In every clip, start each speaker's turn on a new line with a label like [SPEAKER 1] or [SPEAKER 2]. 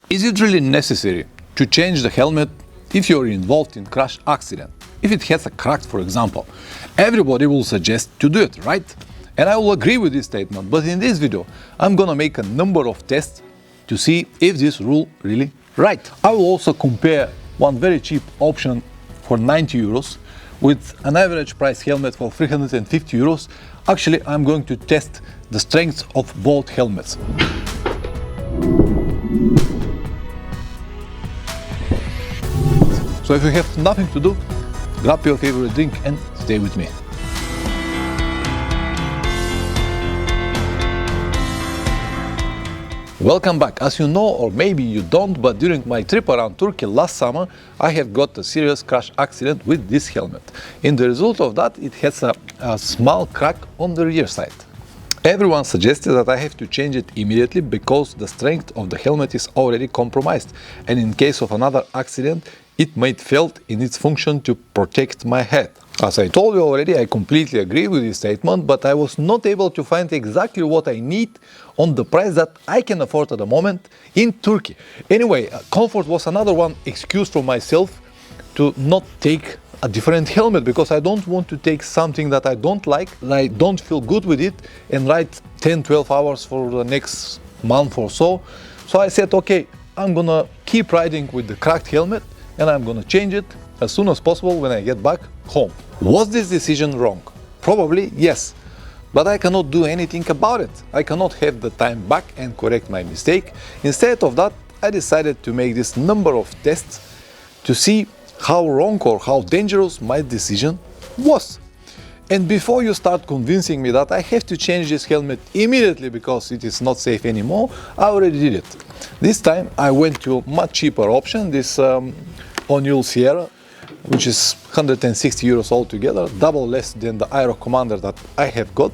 [SPEAKER 1] Is it really necessary to change the helmet if you're involved in crash accident? If it has a crack, for example, everybody will suggest to do it, right? And I will agree with this statement, but in this video, I'm gonna make a number of tests to see if this rule really right. I will also compare one very cheap option for 90 euros with an average price helmet for 350 euros. Actually, I'm going to test the strength of both helmets. So if you have nothing to do, grab your favorite drink and stay with me. Welcome back. As you know, or maybe you don't, but during my trip around Turkey last summer, I have got a serious crash accident with this helmet. In the result of that, it has a small crack on the rear side. Everyone suggested that I have to change it immediately because the strength of the helmet is already compromised, and in case of another accident, it might fail in its function to protect my head. As I told you already, I completely agree with this statement, but I was not able to find exactly what I need on the price that I can afford at the moment in Turkey. Anyway, comfort was another one excuse for myself to not take a different helmet, because I don't want to take something that I don't like, that I don't feel good with it, and ride 10-12 hours for the next month or so. So I said, okay, I'm gonna keep riding with the cracked helmet, and I'm gonna change it as soon as possible when I get back home. Was this decision wrong? Probably yes, but I cannot do anything about it. I cannot have the time back and correct my mistake. Instead of that, I decided to make this number of tests to see how wrong or how dangerous my decision was. And before you start convincing me that I have to change this helmet immediately because it is not safe anymore, I already did it. This time I went to a much cheaper option, this O'Neill Sierra, which is 160 euros altogether, double less than the Aero Commander that I have got.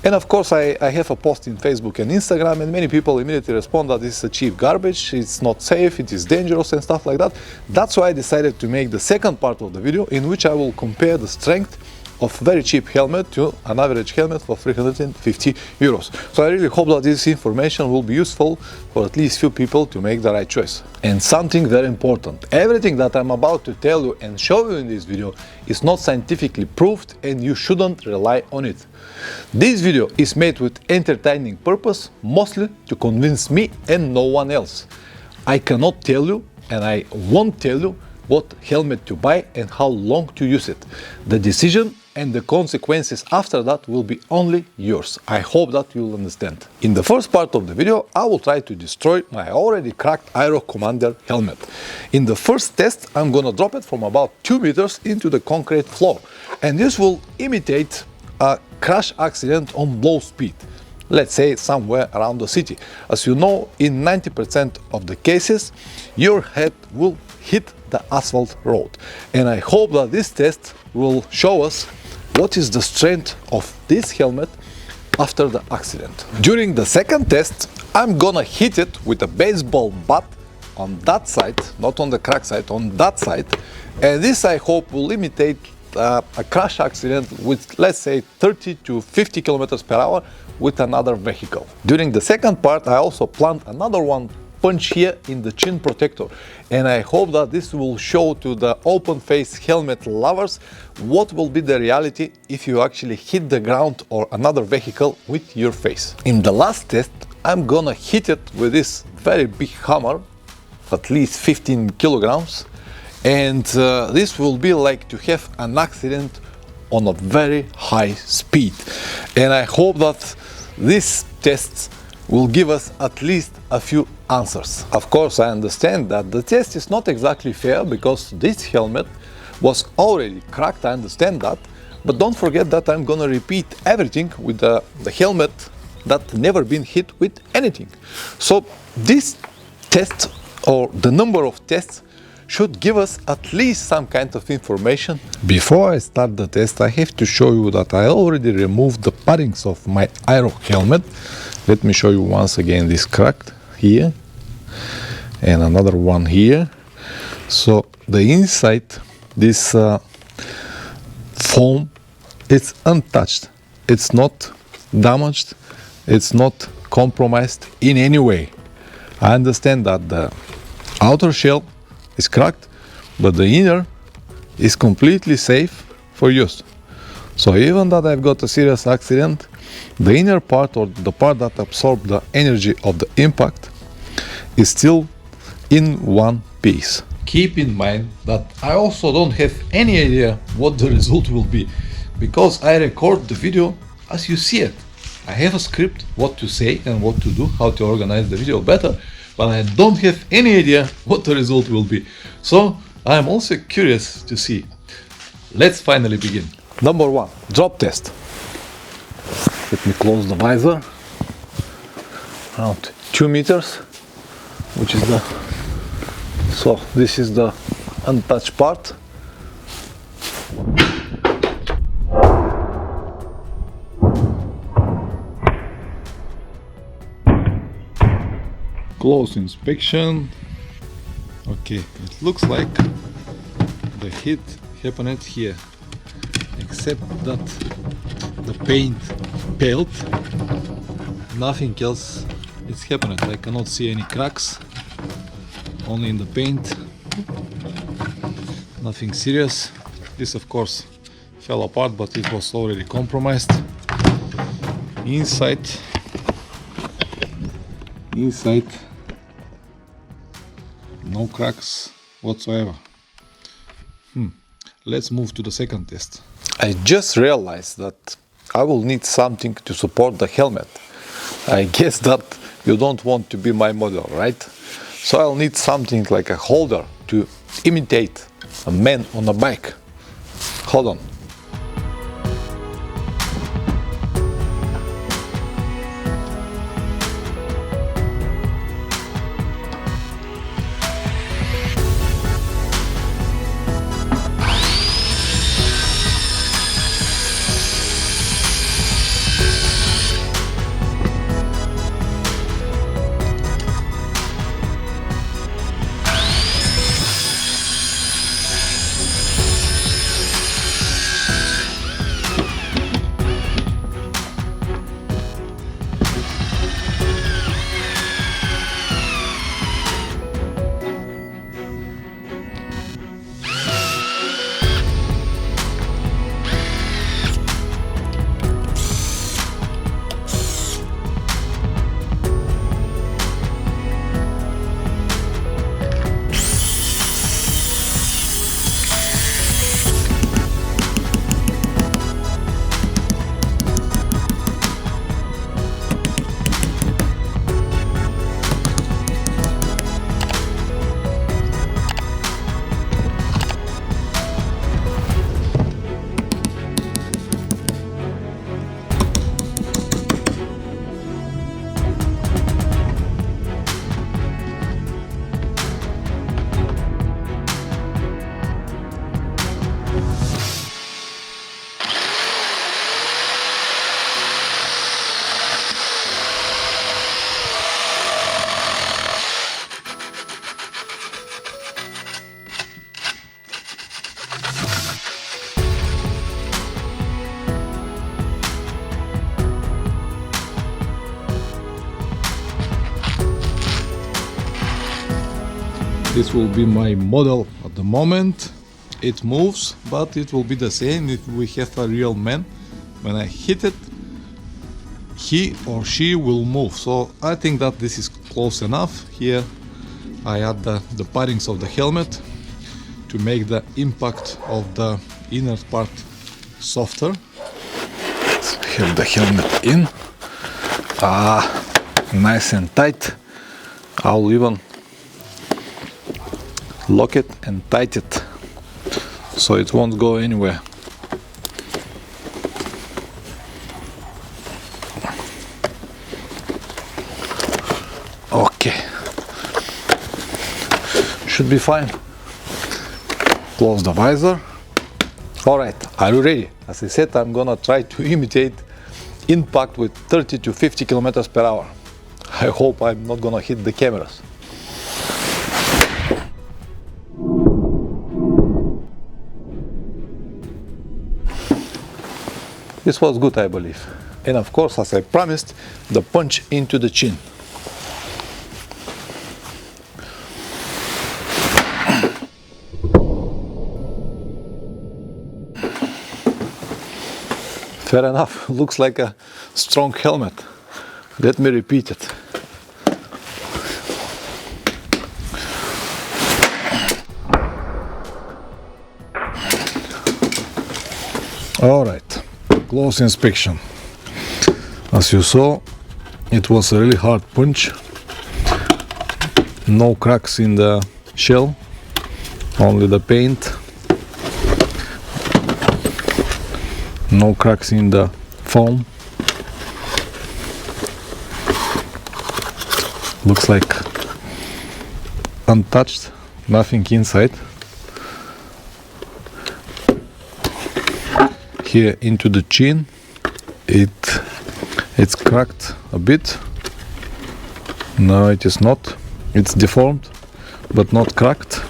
[SPEAKER 1] And of course I have a post in Facebook and Instagram, and many people immediately respond that this is a cheap garbage, it's not safe, it is dangerous and stuff like that. That's why I decided to make the second part of the video, in which I will compare the strength of very cheap helmet to an average helmet for 350 euros. So I really hope that this information will be useful for at least few people to make the right choice. And something very important, everything that I'm about to tell you and show you in this video is not scientifically proved, and you shouldn't rely on it. This video is made with entertaining purpose, mostly to convince me and no one else. I cannot tell you, and I won't tell you, what helmet to buy and how long to use it. The decision and the consequences after that will be only yours. I hope that you'll understand. In the first part of the video, I will try to destroy my already cracked Aero Commander helmet. In the first test, I'm gonna drop it from about 2 meters into the concrete floor, and this will imitate a crash accident on low speed. Let's say somewhere around the city. As you know, in 90% of the cases, your head will hit the asphalt road. And I hope that this test will show us what is the strength of this helmet after the accident. During the second test, I'm gonna hit it with a baseball bat on that side, not on the crack side, on that side. And this, I hope, will imitate a crash accident with, let's say, 30 to 50 kilometers per hour with another vehicle. During the second part, I also planned another one punch here in the chin protector, and I hope that this will show to the open face helmet lovers what will be the reality if you actually hit the ground or another vehicle with your face. In the last test, I'm gonna hit it with this very big hammer, at least 15 kilograms, and this will be like to have an accident on a very high speed. And I hope that these tests will give us at least a few answers. Of course, I understand that the test is not exactly fair because this helmet was already cracked, I understand that, but don't forget that I'm gonna repeat everything with the helmet that never been hit with anything. So this test, or the number of tests, should give us at least some kind of information. Before I start the test, I have to show you that I already removed the paddings of my Aero helmet. Let me show you once again this cracked here and another one here. So the inside, this foam, it's untouched, it's not damaged, it's not compromised in any way. I understand that the outer shell is cracked, but the inner is completely safe for use. So even that I've got a serious accident, the inner part, or the part that absorbed the energy of the impact, is still in one piece. Keep in mind that I also don't have any idea what the result will be, because I record the video as you see it. I have a script what to say and what to do, how to organize the video better, but I don't have any idea what the result will be. So I am also curious to see. Let's finally begin. Number 1, drop test. Let me close the visor. Around 2 meters, which is the, so this is the untouched part. Close inspection. Okay, it looks like the hit happened here, except that the paint peeled. Nothing else is happening. I cannot see any cracks, only in the paint. Nothing serious. This of course fell apart, but it was already compromised. Inside no cracks whatsoever. Let's move to the second test. I just realized that I will need something to support the helmet. I guess that you don't want to be my model, right? So I'll need something like a holder to imitate a man on a bike. Hold on. This will be my model at the moment. It moves, but it will be the same if we have a real man. When I hit it, he or she will move. So I think that this is close enough. Here I add the parings of the helmet to make the impact of the inner part softer. Let's have the helmet in. Nice and tight. I'll even lock it and tighten it so it won't go anywhere. Okay, should be fine. Close the visor. All right, are you ready? As I said, I'm gonna try to imitate impact with 30 to 50 kilometers per hour. I hope I'm not gonna hit the cameras. This was good, I believe. And of course, as I promised, the punch into the chin. Fair enough, looks like a strong helmet. Let me repeat it. Alright, close inspection. As you saw, it was a really hard punch. No cracks in the shell, only the paint. No cracks in the foam. Looks like untouched, nothing inside. Here into the chin, it's cracked a bit. No, it is not. It's deformed, but not cracked.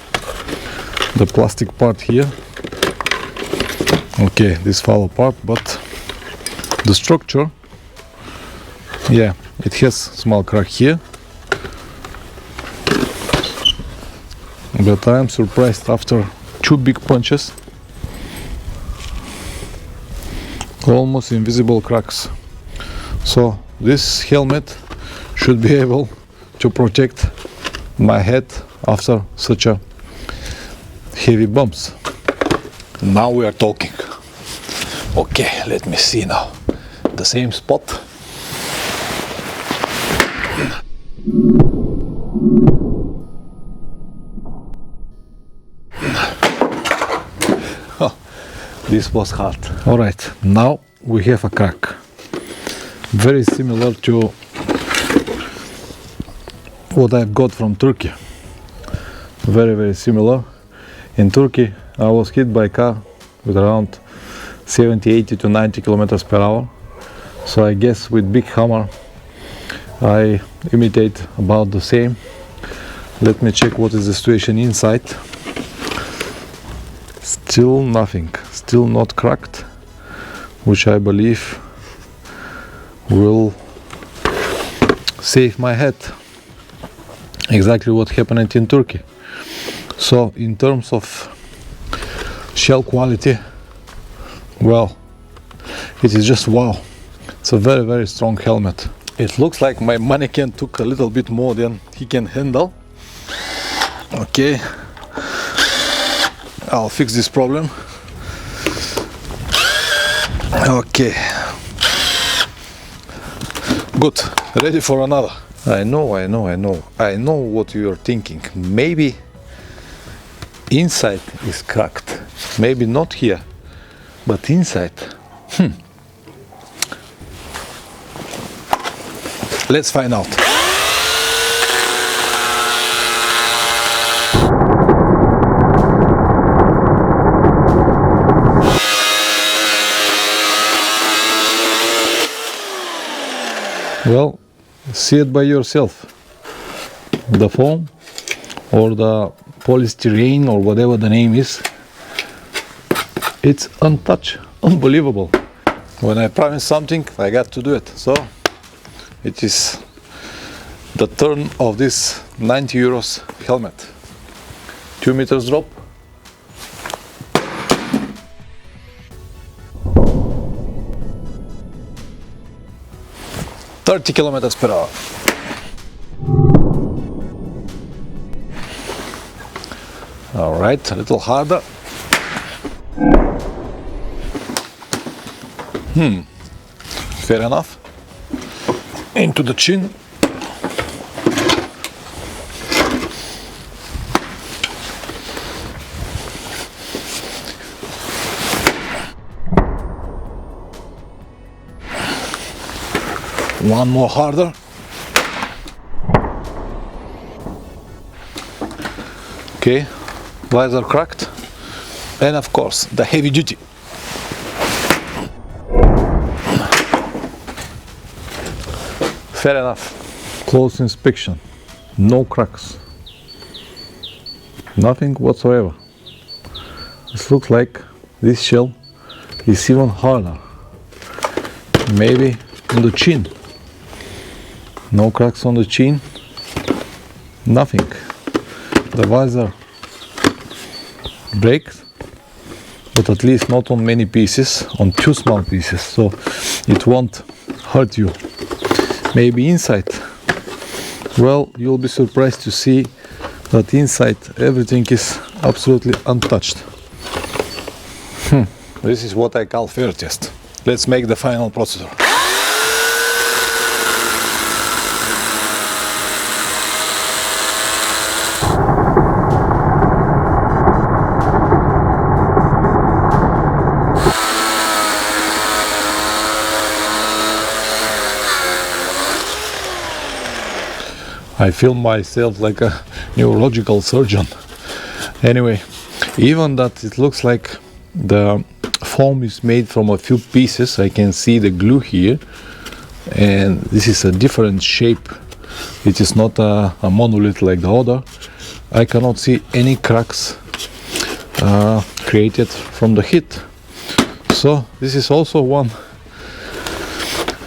[SPEAKER 1] The plastic part here, okay, this fell apart, but the structure, yeah, it has small crack here. But I am surprised after 2 big punches. Almost invisible cracks. So this helmet should be able to protect my head after such a heavy bumps. Now we are talking. Okay, let me see now. The same spot. Oh, this was hard. All right, now we have a crack. Very similar to what I've got from Turkey. Very, very similar. In Turkey, I was hit by a car with around 70, 80 to 90 kilometers per hour. So I guess with big hammer, I imitate about the same. Let me check what is the situation inside. Still nothing, still not cracked, which I believe will save my head. Exactly what happened in Turkey. So in terms of shell quality, well, it is just wow. It's a very, very strong helmet. It looks like my mannequin took a little bit more than he can handle. Okay, I'll fix this problem. Okay, good, ready for another. I know what you're thinking. Maybe inside is cracked. Maybe not here, but inside. Let's find out. Well, see it by yourself. The foam or the polystyrene or whatever the name is, it's untouched. Unbelievable. When I promise something, I got to do it. So it is the turn of this 90 euros helmet. 2 meters drop. $30 kilometers per hour. All right, a little harder. Fair enough. Into the chin. One more harder. Okay, visor cracked. And of course, the heavy duty. Fair enough. Close inspection. No cracks. Nothing whatsoever. It looks like this shell is even harder. Maybe on the chin. No cracks on the chin. Nothing. The visor breaks. but at least not on many pieces, on two small pieces, so it won't hurt you. Maybe inside, well, you'll be surprised to see that inside everything is absolutely untouched. This is what I call fair test. Let's make the final procedure. I feel myself like a neurological surgeon. Anyway, even that it looks like the foam is made from a few pieces, I can see the glue here, and this is a different shape. It is not a monolith like the other. I cannot see any cracks created from the heat. So this is also one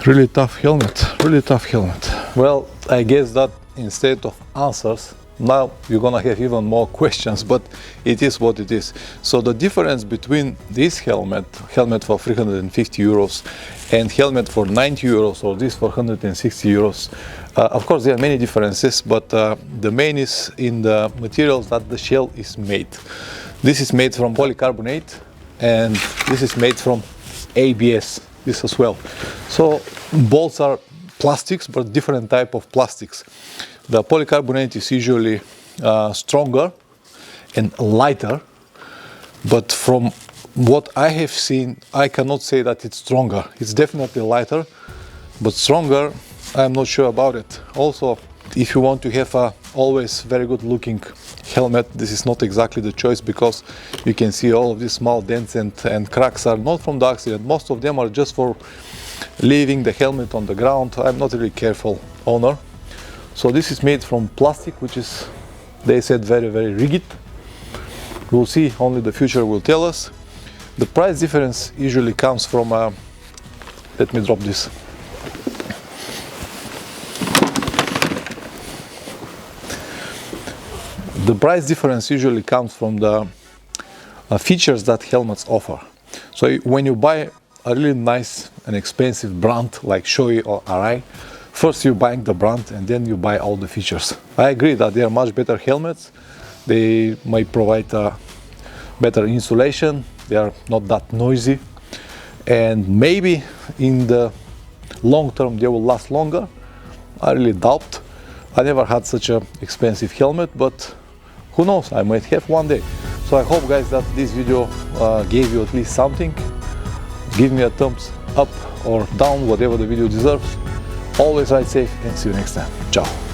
[SPEAKER 1] really tough helmet, really tough helmet. Well, I guess that instead of answers, now you're gonna have even more questions, but it is what it is. So the difference between this helmet for 350 euros and helmet for 90 euros or this for 160 euros, of course there are many differences, but the main is in the materials that the shell is made. This is made from polycarbonate and this is made from ABS, this as well. So both are plastics, but different type of plastics. The polycarbonate is usually stronger and lighter, but from what I have seen, I cannot say that it's stronger. It's definitely lighter, but stronger, I'm not sure about it. Also, if you want to have a always very good looking helmet, this is not exactly the choice, because you can see all of these small dents and cracks are not from the accident. Most of them are just for leaving the helmet on the ground. I'm not a really careful owner. So this is made from plastic, which is, they said, very, very rigid. We'll see, only the future will tell us. The price difference usually comes from, let me drop this. The price difference usually comes from the features that helmets offer. So when you buy a really nice and expensive brand like Shoei or Arai, first you're buying the brand and then you buy all the features. I agree that they are much better helmets. They might provide better insulation. They are not that noisy. And maybe in the long term they will last longer. I really doubt. I never had such an expensive helmet, but who knows, I might have one day. So I hope, guys, that this video gave you at least something. Give me a thumbs up or down, whatever the video deserves. Always ride safe and see you next time. Ciao.